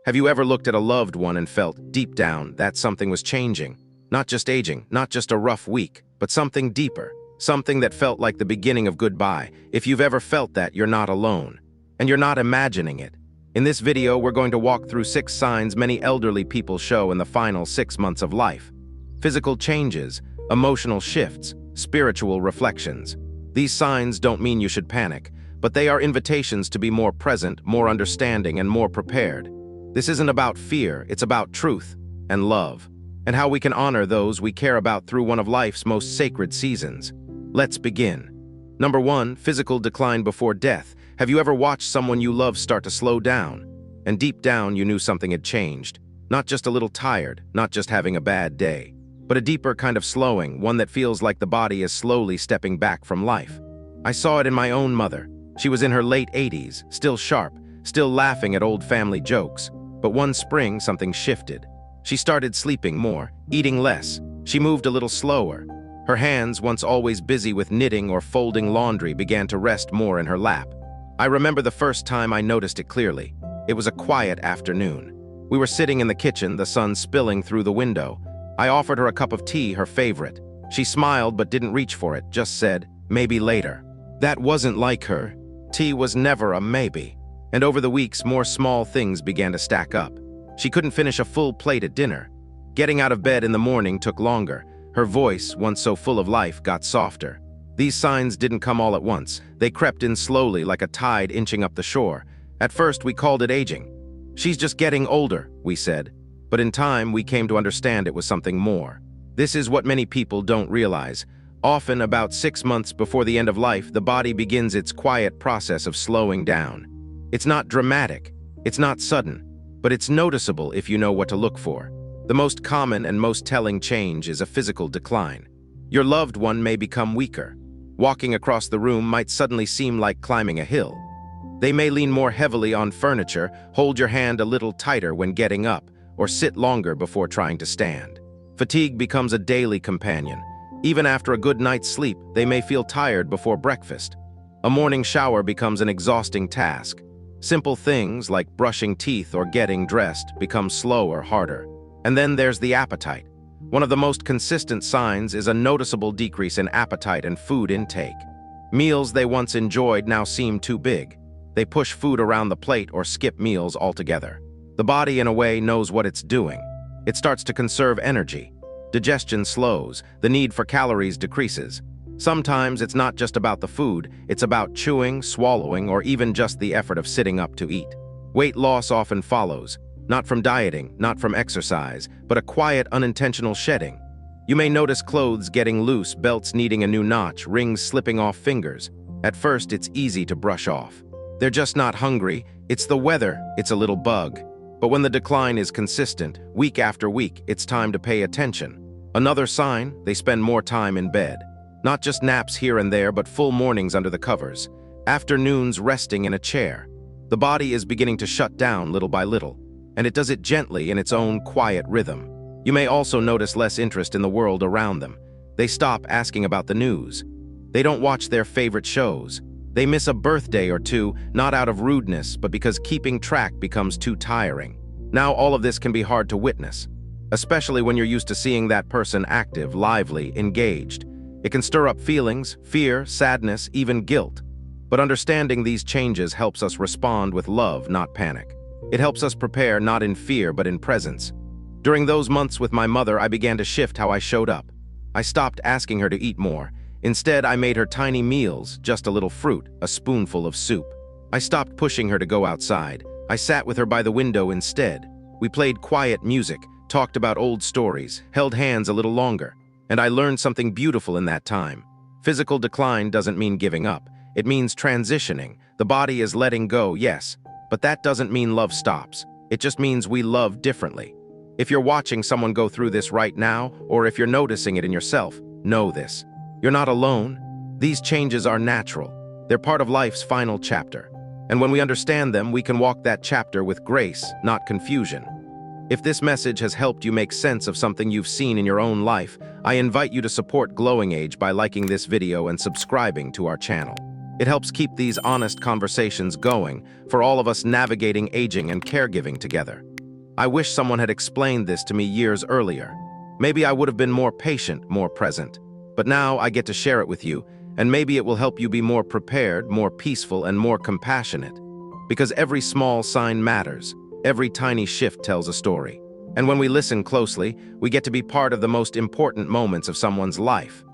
Have you ever looked at a loved one and felt, deep down, that something was changing? Not just aging, not just a rough week, but something deeper. Something that felt like the beginning of goodbye. If you've ever felt that, you're not alone. And you're not imagining it. In this video, we're going to walk through 6 signs many elderly people show in the final 6 months of life. Physical changes, emotional shifts, spiritual reflections. These signs don't mean you should panic, but they are invitations to be more present, more understanding, and more prepared. This isn't about fear, it's about truth and love, and how we can honor those we care about through one of life's most sacred seasons. Let's begin. Number 1, physical decline before death. Have you ever watched someone you love start to slow down? And deep down, you knew something had changed. Not just a little tired, not just having a bad day, but a deeper kind of slowing, one that feels like the body is slowly stepping back from life. I saw it in my own mother. She was in her late 80s, still sharp, still laughing at old family jokes. But one spring, something shifted. She started sleeping more, eating less. She moved a little slower. Her hands, once always busy with knitting or folding laundry, began to rest more in her lap. I remember the first time I noticed it clearly. It was a quiet afternoon. We were sitting in the kitchen, the sun spilling through the window. I offered her a cup of tea, her favorite. She smiled but didn't reach for it, just said, "Maybe later." That wasn't like her. Tea was never a maybe. And over the weeks, more small things began to stack up. She couldn't finish a full plate at dinner. Getting out of bed in the morning took longer. Her voice, once so full of life, got softer. These signs didn't come all at once. They crept in slowly like a tide inching up the shore. At first, we called it aging. "She's just getting older," we said. But in time, we came to understand it was something more. This is what many people don't realize. Often, about 6 months before the end of life, the body begins its quiet process of slowing down. It's not dramatic, it's not sudden, but it's noticeable if you know what to look for. The most common and most telling change is a physical decline. Your loved one may become weaker. Walking across the room might suddenly seem like climbing a hill. They may lean more heavily on furniture, hold your hand a little tighter when getting up, or sit longer before trying to stand. Fatigue becomes a daily companion. Even after a good night's sleep, they may feel tired before breakfast. A morning shower becomes an exhausting task. Simple things like brushing teeth or getting dressed become slower, harder. And then there's the appetite. One of the most consistent signs is a noticeable decrease in appetite and food intake. Meals they once enjoyed now seem too big. They push food around the plate or skip meals altogether. The body, in a way, knows what it's doing. It starts to conserve energy. Digestion slows, the need for calories decreases. Sometimes it's not just about the food, it's about chewing, swallowing, or even just the effort of sitting up to eat. Weight loss often follows. Not from dieting, not from exercise, but a quiet, unintentional shedding. You may notice clothes getting loose, belts needing a new notch, rings slipping off fingers. At first, it's easy to brush off. They're just not hungry, it's the weather, it's a little bug. But when the decline is consistent, week after week, it's time to pay attention. Another sign, they spend more time in bed. Not just naps here and there, but full mornings under the covers. Afternoons resting in a chair. The body is beginning to shut down little by little. And it does it gently in its own quiet rhythm. You may also notice less interest in the world around them. They stop asking about the news. They don't watch their favorite shows. They miss a birthday or two, not out of rudeness, but because keeping track becomes too tiring. Now all of this can be hard to witness, especially when you're used to seeing that person active, lively, engaged. It can stir up feelings, fear, sadness, even guilt. But understanding these changes helps us respond with love, not panic. It helps us prepare not in fear but in presence. During those months with my mother, I began to shift how I showed up. I stopped asking her to eat more. Instead, I made her tiny meals, just a little fruit, a spoonful of soup. I stopped pushing her to go outside. I sat with her by the window instead. We played quiet music, talked about old stories, held hands a little longer. And I learned something beautiful in that time. Physical decline doesn't mean giving up. It means transitioning. The body is letting go, yes. But that doesn't mean love stops. It just means we love differently. If you're watching someone go through this right now, or if you're noticing it in yourself, know this. You're not alone. These changes are natural. They're part of life's final chapter. And when we understand them, we can walk that chapter with grace, not confusion. If this message has helped you make sense of something you've seen in your own life, I invite you to support Glowing Age by liking this video and subscribing to our channel. It helps keep these honest conversations going for all of us navigating aging and caregiving together. I wish someone had explained this to me years earlier. Maybe I would have been more patient, more present. But now I get to share it with you, and maybe it will help you be more prepared, more peaceful, and more compassionate. Because every small sign matters. Every tiny shift tells a story. And when we listen closely, we get to be part of the most important moments of someone's life.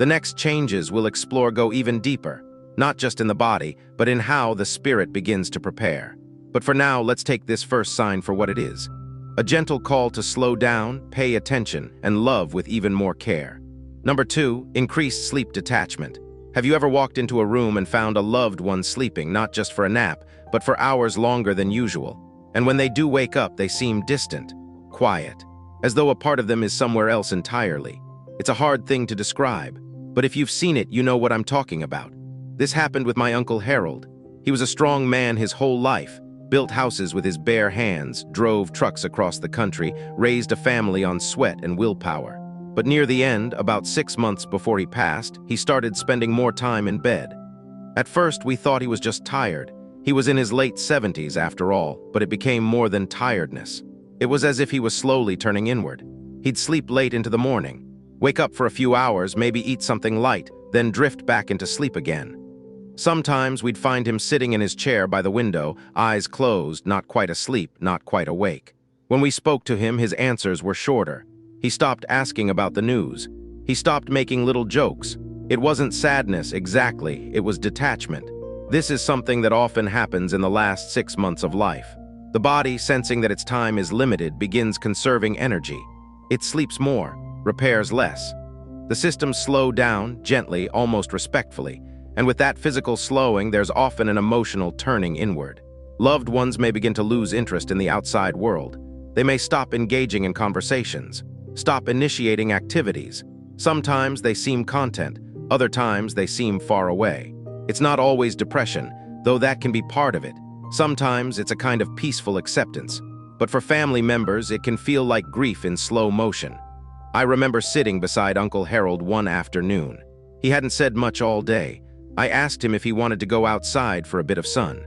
The next changes we'll explore go even deeper, not just in the body, but in how the spirit begins to prepare. But for now, let's take this first sign for what it is. A gentle call to slow down, pay attention, and love with even more care. Number 2, increased sleep detachment. Have you ever walked into a room and found a loved one sleeping, not just for a nap, but for hours longer than usual? And when they do wake up, they seem distant, quiet, as though a part of them is somewhere else entirely. It's a hard thing to describe, but if you've seen it, you know what I'm talking about. This happened with my Uncle Harold. He was a strong man his whole life, built houses with his bare hands, drove trucks across the country, raised a family on sweat and willpower. But near the end, about 6 months before he passed, he started spending more time in bed. At first, we thought he was just tired. He was in his late 70s after all, but it became more than tiredness. It was as if he was slowly turning inward. He'd sleep late into the morning, wake up for a few hours, maybe eat something light, then drift back into sleep again. Sometimes we'd find him sitting in his chair by the window, eyes closed, not quite asleep, not quite awake. When we spoke to him, his answers were shorter. He stopped asking about the news. He stopped making little jokes. It wasn't sadness exactly, it was detachment. This is something that often happens in the last 6 months of life. The body, sensing that its time is limited, begins conserving energy. It sleeps more, repairs less. The systems slow down, gently, almost respectfully. And with that physical slowing, there's often an emotional turning inward. Loved ones may begin to lose interest in the outside world. They may stop engaging in conversations, stop initiating activities. Sometimes they seem content, other times they seem far away. It's not always depression, though that can be part of it. Sometimes it's a kind of peaceful acceptance. But for family members, it can feel like grief in slow motion. I remember sitting beside Uncle Harold one afternoon. He hadn't said much all day. I asked him if he wanted to go outside for a bit of sun.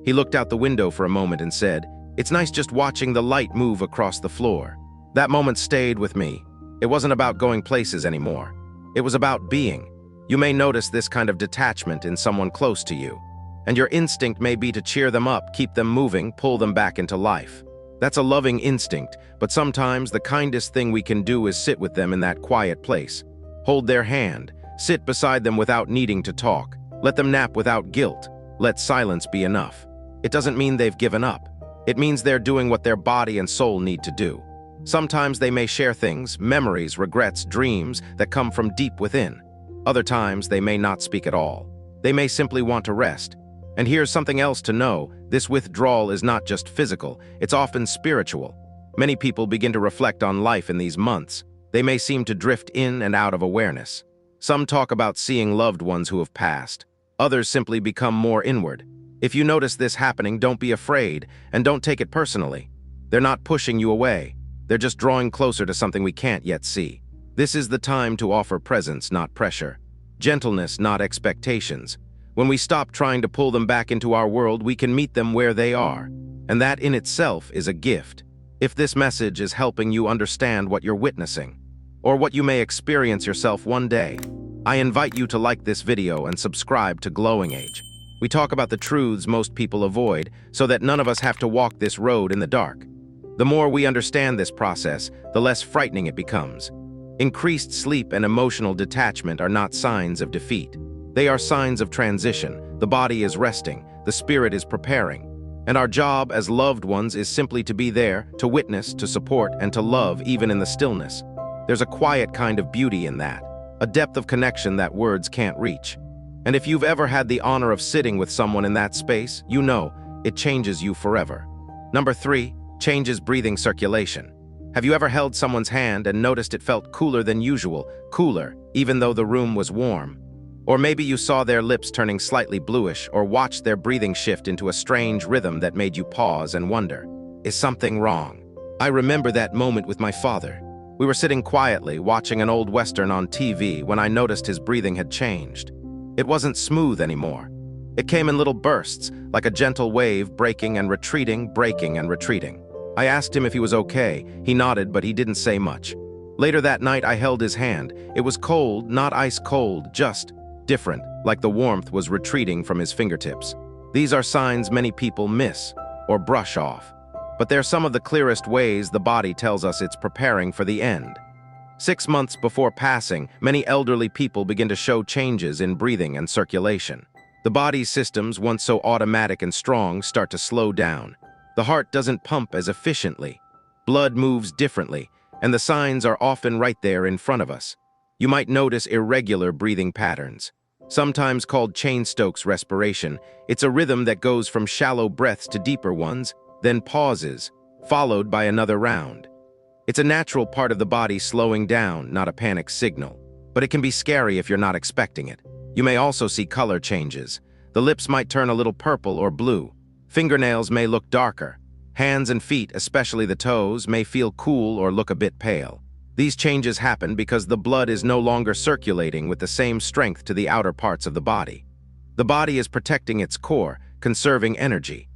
He looked out the window for a moment and said, "It's nice just watching the light move across the floor." That moment stayed with me. It wasn't about going places anymore. It was about being. You may notice this kind of detachment in someone close to you, and your instinct may be to cheer them up, keep them moving, pull them back into life. That's a loving instinct, but sometimes the kindest thing we can do is sit with them in that quiet place. Hold their hand, sit beside them without needing to talk. Let them nap without guilt. Let silence be enough. It doesn't mean they've given up. It means they're doing what their body and soul need to do. Sometimes they may share things, memories, regrets, dreams that come from deep within. Other times they may not speak at all. They may simply want to rest. And here's something else to know. This withdrawal is not just physical, it's often spiritual. Many people begin to reflect on life in these months. They may seem to drift in and out of awareness. Some talk about seeing loved ones who have passed. Others simply become more inward. If you notice this happening, don't be afraid, and don't take it personally. They're not pushing you away. They're just drawing closer to something we can't yet see. This is the time to offer presence, not pressure. Gentleness, not expectations. When we stop trying to pull them back into our world, we can meet them where they are. And that in itself is a gift. If this message is helping you understand what you're witnessing, or what you may experience yourself one day, I invite you to like this video and subscribe to Glowing Age. We talk about the truths most people avoid, so that none of us have to walk this road in the dark. The more we understand this process, the less frightening it becomes. Increased sleep and emotional detachment are not signs of defeat. They are signs of transition. The body is resting, the spirit is preparing. And our job as loved ones is simply to be there, to witness, to support, and to love even in the stillness. There's a quiet kind of beauty in that, a depth of connection that words can't reach. And if you've ever had the honor of sitting with someone in that space, you know it changes you forever. Number 3, changes breathing circulation. Have you ever held someone's hand and noticed it felt cooler than usual, cooler, even though the room was warm? Or maybe you saw their lips turning slightly bluish, or watched their breathing shift into a strange rhythm that made you pause and wonder, is something wrong? I remember that moment with my father. We were sitting quietly, watching an old Western on TV when I noticed his breathing had changed. It wasn't smooth anymore. It came in little bursts, like a gentle wave breaking and retreating, breaking and retreating. I asked him if he was okay. He nodded, but he didn't say much. Later that night, I held his hand. It was cold, not ice cold, just different, like the warmth was retreating from his fingertips. These are signs many people miss or brush off, but they're some of the clearest ways the body tells us it's preparing for the end. 6 months before passing, many elderly people begin to show changes in breathing and circulation. The body's systems, once so automatic and strong, start to slow down. The heart doesn't pump as efficiently. Blood moves differently, and the signs are often right there in front of us. You might notice irregular breathing patterns. Sometimes called Cheyne-Stokes respiration, it's a rhythm that goes from shallow breaths to deeper ones, then pauses, followed by another round. It's a natural part of the body slowing down, not a panic signal. But it can be scary if you're not expecting it. You may also see color changes. The lips might turn a little purple or blue. Fingernails may look darker. Hands and feet, especially the toes, may feel cool or look a bit pale. These changes happen because the blood is no longer circulating with the same strength to the outer parts of the body. The body is protecting its core, conserving energy.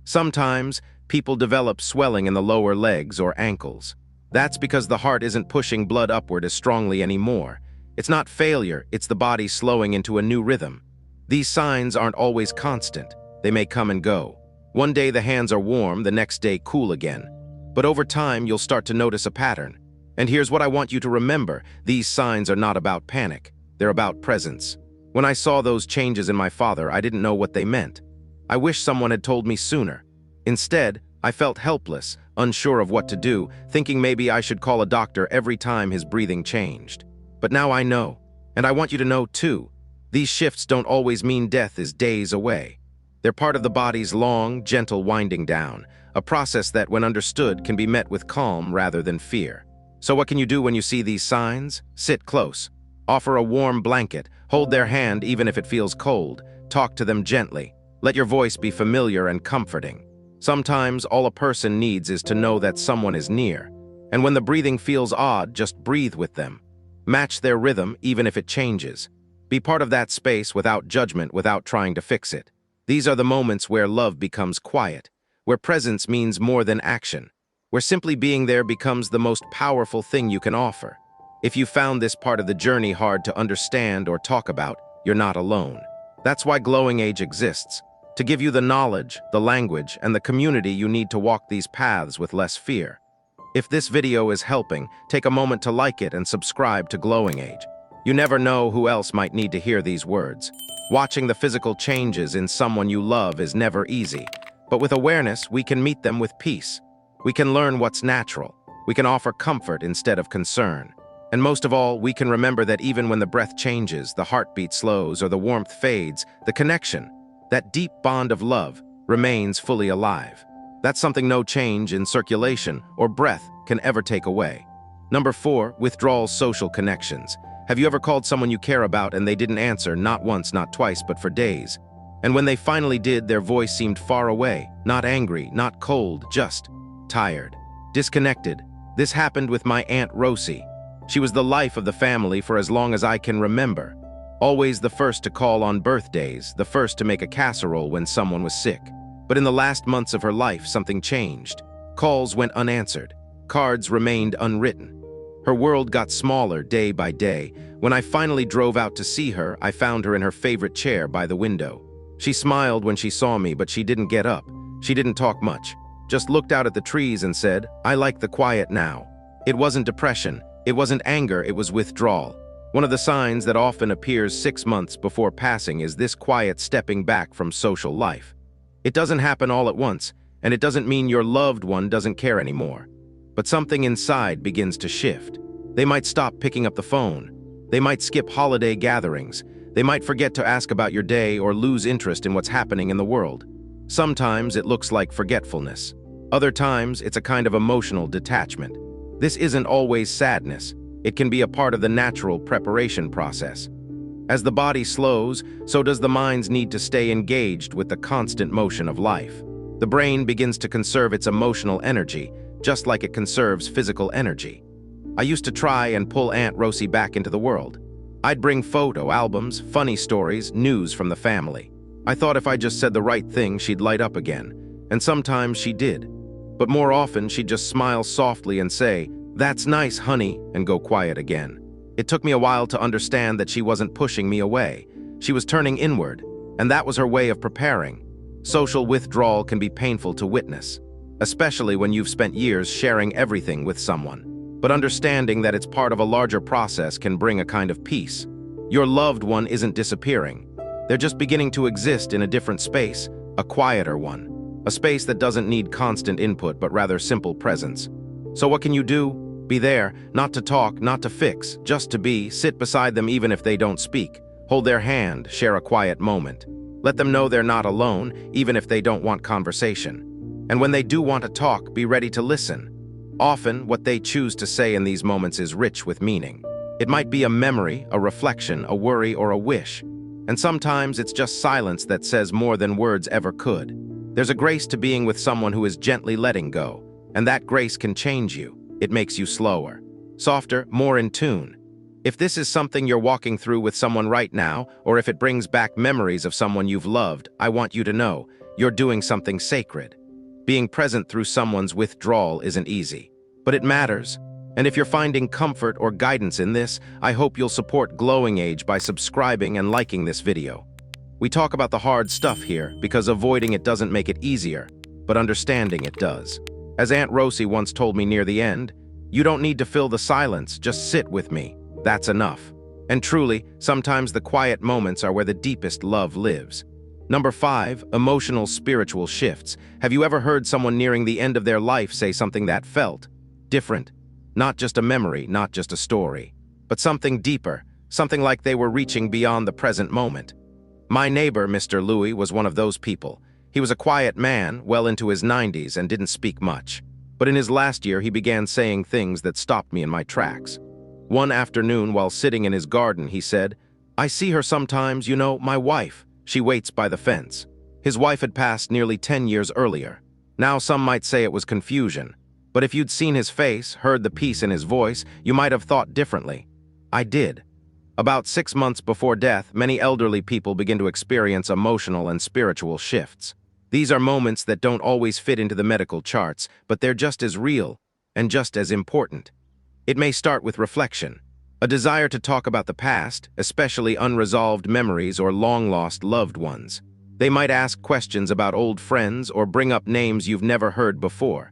Sometimes, people develop swelling in the lower legs or ankles. That's because the heart isn't pushing blood upward as strongly anymore. It's not failure, it's the body slowing into a new rhythm. These signs aren't always constant. They may come and go. One day the hands are warm, the next day cool again. But over time, you'll start to notice a pattern. And here's what I want you to remember. These signs are not about panic. They're about presence. When I saw those changes in my father, I didn't know what they meant. I wish someone had told me sooner. Instead, I felt helpless, unsure of what to do, thinking maybe I should call a doctor every time his breathing changed. But now I know. And I want you to know too. These shifts don't always mean death is days away. They're part of the body's long, gentle winding down, a process that, when understood, can be met with calm rather than fear. So what can you do when you see these signs? Sit close. Offer a warm blanket. Hold their hand even if it feels cold. Talk to them gently. Let your voice be familiar and comforting. Sometimes all a person needs is to know that someone is near. And when the breathing feels odd, just breathe with them. Match their rhythm even if it changes. Be part of that space without judgment, without trying to fix it. These are the moments where love becomes quiet, where presence means more than action, where simply being there becomes the most powerful thing you can offer. If you found this part of the journey hard to understand or talk about, you're not alone. That's why Glowing Age exists, to give you the knowledge, the language, and the community you need to walk these paths with less fear. If this video is helping, take a moment to like it and subscribe to Glowing Age. You never know who else might need to hear these words. Watching the physical changes in someone you love is never easy, but with awareness, we can meet them with peace. We can learn what's natural. We can offer comfort instead of concern. And most of all, we can remember that even when the breath changes, the heartbeat slows, or the warmth fades, the connection, that deep bond of love, remains fully alive. That's something no change in circulation or breath can ever take away. Number 4, withdrawal social connections. Have you ever called someone you care about and they didn't answer, not once, not twice, but for days? And when they finally did, their voice seemed far away, not angry, not cold, just tired, disconnected. This happened with my Aunt Rosie. She was the life of the family for as long as I can remember. Always the first to call on birthdays, the first to make a casserole when someone was sick. But in the last months of her life, something changed. Calls went unanswered. Cards remained unwritten. Her world got smaller day by day. When I finally drove out to see her, I found her in her favorite chair by the window. She smiled when she saw me, but she didn't get up. She didn't talk much. Just looked out at the trees and said, "I like the quiet now." It wasn't depression. It wasn't anger. It was withdrawal. One of the signs that often appears 6 months before passing is this quiet stepping back from social life. It doesn't happen all at once, and it doesn't mean your loved one doesn't care anymore. But something inside begins to shift. They might stop picking up the phone. They might skip holiday gatherings. They might forget to ask about your day or lose interest in what's happening in the world. Sometimes it looks like forgetfulness. Other times it's a kind of emotional detachment. This isn't always sadness. It can be a part of the natural preparation process. As the body slows, so does the mind's need to stay engaged with the constant motion of life. The brain begins to conserve its emotional energy, just like it conserves physical energy. I used to try and pull Aunt Rosie back into the world. I'd bring photo albums, funny stories, news from the family. I thought if I just said the right thing, she'd light up again. And sometimes she did. But more often, she'd just smile softly and say, "That's nice, honey," and go quiet again. It took me a while to understand that she wasn't pushing me away. She was turning inward, and that was her way of preparing. Social withdrawal can be painful to witness, especially when you've spent years sharing everything with someone. But understanding that it's part of a larger process can bring a kind of peace. Your loved one isn't disappearing. They're just beginning to exist in a different space, a quieter one. A space that doesn't need constant input, but rather simple presence. So what can you do? Be there, not to talk, not to fix, just to be. Sit beside them even if they don't speak. Hold their hand, share a quiet moment. Let them know they're not alone, even if they don't want conversation. And when they do want to talk, be ready to listen. Often, what they choose to say in these moments is rich with meaning. It might be a memory, a reflection, a worry, or a wish. And sometimes it's just silence that says more than words ever could. There's a grace to being with someone who is gently letting go, and that grace can change you. It makes you slower, softer, more in tune. If this is something you're walking through with someone right now, or if it brings back memories of someone you've loved, I want you to know you're doing something sacred. Being present through someone's withdrawal isn't easy, but it matters. And if you're finding comfort or guidance in this, I hope you'll support Glowing Age by subscribing and liking this video. We talk about the hard stuff here because avoiding it doesn't make it easier, but understanding it does. As Aunt Rosie once told me near the end, "You don't need to fill the silence, just sit with me. That's enough." And truly, sometimes the quiet moments are where the deepest love lives. Number 5, emotional spiritual shifts. Have you ever heard someone nearing the end of their life say something that felt different? Not just a memory, not just a story, but something deeper, something like they were reaching beyond the present moment. My neighbor, Mr. Louis, was one of those people. He was a quiet man, well into his 90s, and didn't speak much. But in his last year, he began saying things that stopped me in my tracks. One afternoon, while sitting in his garden, he said, "I see her sometimes, you know, my wife. She waits by the fence." His wife had passed nearly 10 years earlier. Now some might say it was confusion. But if you'd seen his face, heard the peace in his voice, you might have thought differently. I did. About 6 months before death, many elderly people begin to experience emotional and spiritual shifts. These are moments that don't always fit into the medical charts, but they're just as real and just as important. It may start with reflection, a desire to talk about the past, especially unresolved memories or long-lost loved ones. They might ask questions about old friends or bring up names you've never heard before.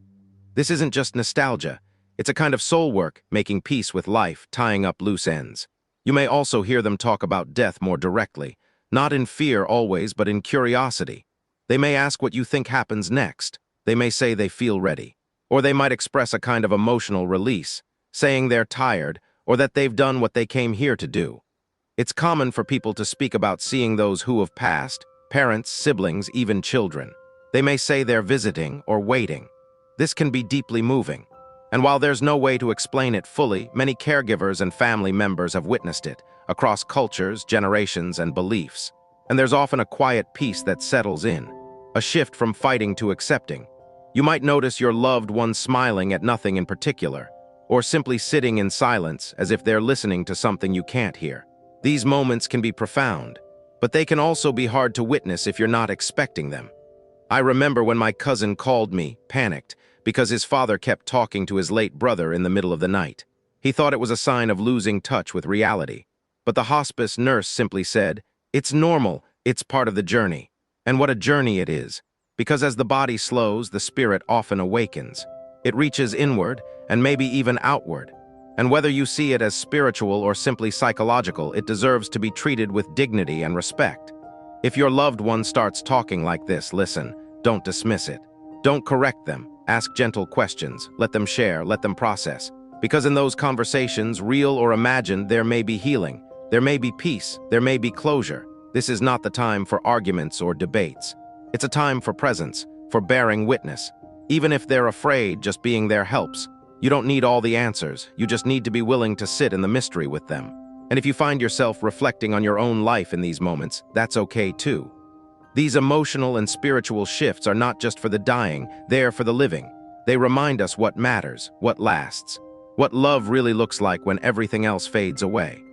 This isn't just nostalgia. It's a kind of soul work, making peace with life, tying up loose ends. You may also hear them talk about death more directly, not in fear always, but in curiosity. They may ask what you think happens next. They may say they feel ready. Or they might express a kind of emotional release, saying they're tired or that they've done what they came here to do. It's common for people to speak about seeing those who have passed, parents, siblings, even children. They may say they're visiting or waiting. This can be deeply moving. And while there's no way to explain it fully, many caregivers and family members have witnessed it, across cultures, generations, and beliefs. And there's often a quiet peace that settles in, a shift from fighting to accepting. You might notice your loved one smiling at nothing in particular, or simply sitting in silence as if they're listening to something you can't hear. These moments can be profound, but they can also be hard to witness if you're not expecting them. I remember when my cousin called me, panicked, because his father kept talking to his late brother in the middle of the night. He thought it was a sign of losing touch with reality. But the hospice nurse simply said, "It's normal, it's part of the journey." And what a journey it is, because as the body slows, the spirit often awakens. It reaches inward, and maybe even outward. And whether you see it as spiritual or simply psychological, it deserves to be treated with dignity and respect. If your loved one starts talking like this, listen, don't dismiss it. Don't correct them. Ask gentle questions. Let them share, let them process. Because in those conversations, real or imagined, there may be healing. There may be peace. There may be closure. This is not the time for arguments or debates. It's a time for presence, for bearing witness. Even if they're afraid, just being there helps. You don't need all the answers. You just need to be willing to sit in the mystery with them. And if you find yourself reflecting on your own life in these moments, that's okay too. These emotional and spiritual shifts are not just for the dying, they're for the living. They remind us what matters, what lasts, what love really looks like when everything else fades away.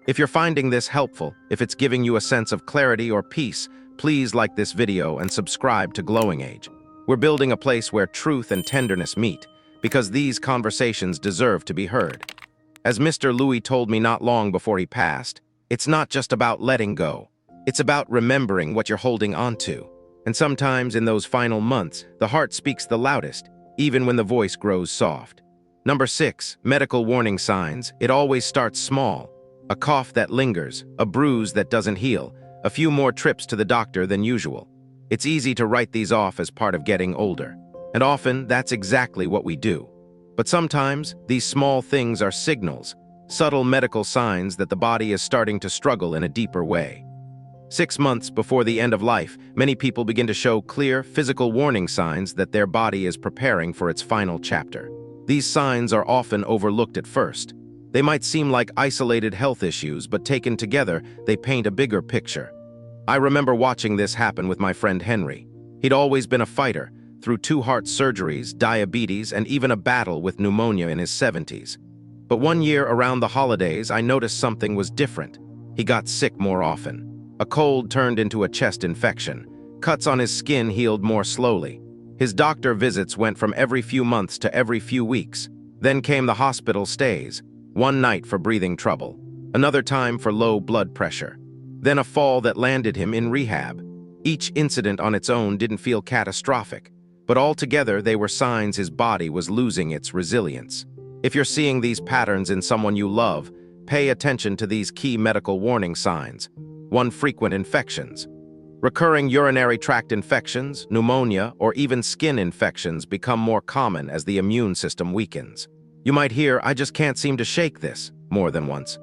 If you're finding this helpful, if it's giving you a sense of clarity or peace, please like this video and subscribe to Glowing Age. We're building a place where truth and tenderness meet, because these conversations deserve to be heard. As Mr. Louis told me not long before he passed, it's not just about letting go. It's about remembering what you're holding onto. And sometimes in those final months, the heart speaks the loudest, even when the voice grows soft. Number 6, medical warning signs. It always starts small. A cough that lingers, a bruise that doesn't heal, a few more trips to the doctor than usual. It's easy to write these off as part of getting older. And often, that's exactly what we do. But sometimes, these small things are signals, subtle medical signs that the body is starting to struggle in a deeper way. 6 months before the end of life, many people begin to show clear, physical warning signs that their body is preparing for its final chapter. These signs are often overlooked at first. They might seem like isolated health issues, but taken together, they paint a bigger picture. I remember watching this happen with my friend Henry. He'd always been a fighter, through 2 heart surgeries, diabetes, and even a battle with pneumonia in his 70s. But one year around the holidays, I noticed something was different. He got sick more often. A cold turned into a chest infection. Cuts on his skin healed more slowly. His doctor visits went from every few months to every few weeks. Then came the hospital stays. One night for breathing trouble. Another time for low blood pressure. Then a fall that landed him in rehab. Each incident on its own didn't feel catastrophic, but altogether they were signs his body was losing its resilience. If you're seeing these patterns in someone you love, pay attention to these key medical warning signs. 1. Frequent infections. Recurring urinary tract infections, pneumonia, or even skin infections become more common as the immune system weakens. You might hear, "I just can't seem to shake this," more than once.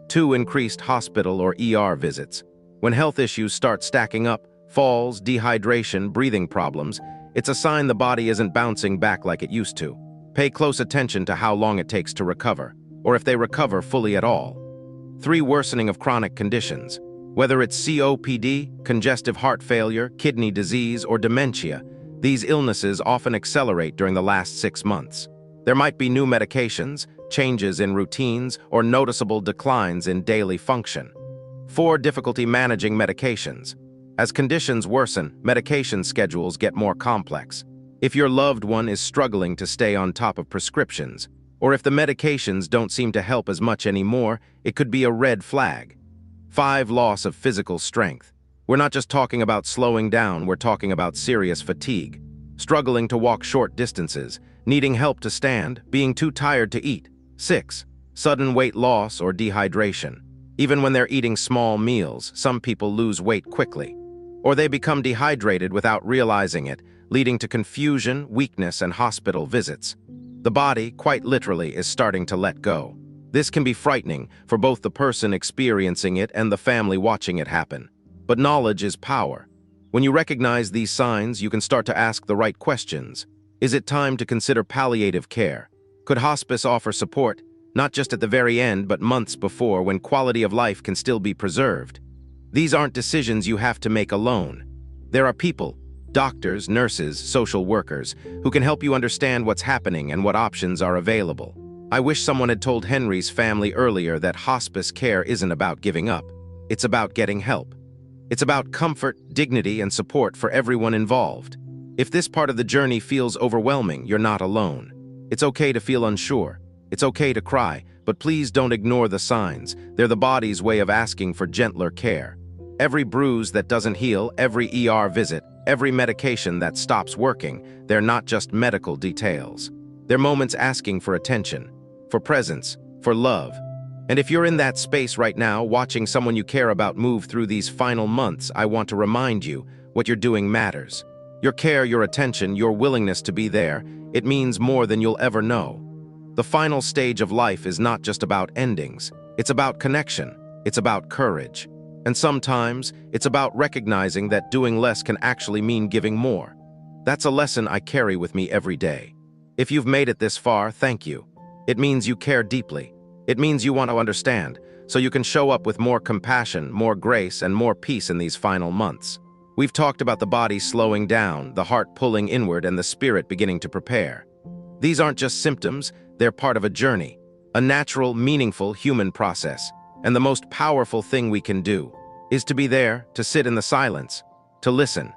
2. Increased hospital or ER visits. When health issues start stacking up, falls, dehydration, breathing problems, it's a sign the body isn't bouncing back like it used to. Pay close attention to how long it takes to recover, or if they recover fully at all. 3. Worsening of chronic conditions. Whether it's COPD, congestive heart failure, kidney disease, or dementia, these illnesses often accelerate during the last 6 months. There might be new medications, changes in routines, or noticeable declines in daily function. 4. Difficulty managing medications. As conditions worsen, medication schedules get more complex. If your loved one is struggling to stay on top of prescriptions, or if the medications don't seem to help as much anymore, it could be a red flag. 5. Loss of physical strength. We're not just talking about slowing down, we're talking about serious fatigue. Struggling to walk short distances, needing help to stand, being too tired to eat. 6. Sudden weight loss or dehydration. Even when they're eating small meals, some people lose weight quickly. Or they become dehydrated without realizing it, leading to confusion, weakness, and hospital visits. The body, quite literally, is starting to let go. This can be frightening for both the person experiencing it and the family watching it happen. But knowledge is power. When you recognize these signs, you can start to ask the right questions. Is it time to consider palliative care? Could hospice offer support, not just at the very end, but months before, when quality of life can still be preserved? These aren't decisions you have to make alone. There are people, doctors, nurses, social workers, who can help you understand what's happening and what options are available. I wish someone had told Henry's family earlier that hospice care isn't about giving up. It's about getting help. It's about comfort, dignity, and support for everyone involved. If this part of the journey feels overwhelming, you're not alone. It's okay to feel unsure. It's okay to cry, but please don't ignore the signs. They're the body's way of asking for gentler care. Every bruise that doesn't heal, every ER visit, every medication that stops working, they're not just medical details. They're moments asking for attention, for presence, for love. And if you're in that space right now, watching someone you care about move through these final months, I want to remind you, what you're doing matters. Your care, your attention, your willingness to be there, it means more than you'll ever know. The final stage of life is not just about endings. It's about connection. It's about courage. And sometimes, it's about recognizing that doing less can actually mean giving more. That's a lesson I carry with me every day. If you've made it this far, thank you. It means you care deeply. It means you want to understand, so you can show up with more compassion, more grace, and more peace in these final months. We've talked about the body slowing down, the heart pulling inward, and the spirit beginning to prepare. These aren't just symptoms, they're part of a journey, a natural, meaningful human process. And the most powerful thing we can do is to be there, to sit in the silence, to listen,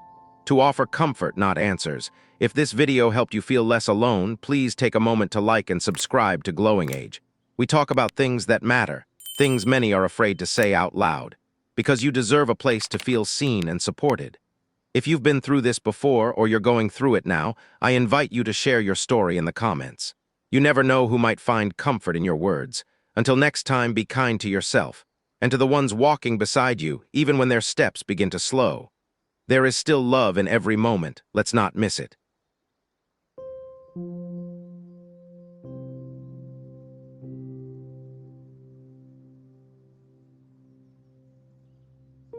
to offer comfort, not answers. If this video helped you feel less alone, please take a moment to like and subscribe to Glowing Age. We talk about things that matter, things many are afraid to say out loud, because you deserve a place to feel seen and supported. If you've been through this before or you're going through it now, I invite you to share your story in the comments. You never know who might find comfort in your words. Until next time, be kind to yourself, and to the ones walking beside you, even when their steps begin to slow. There is still love in every moment. Let's not miss it.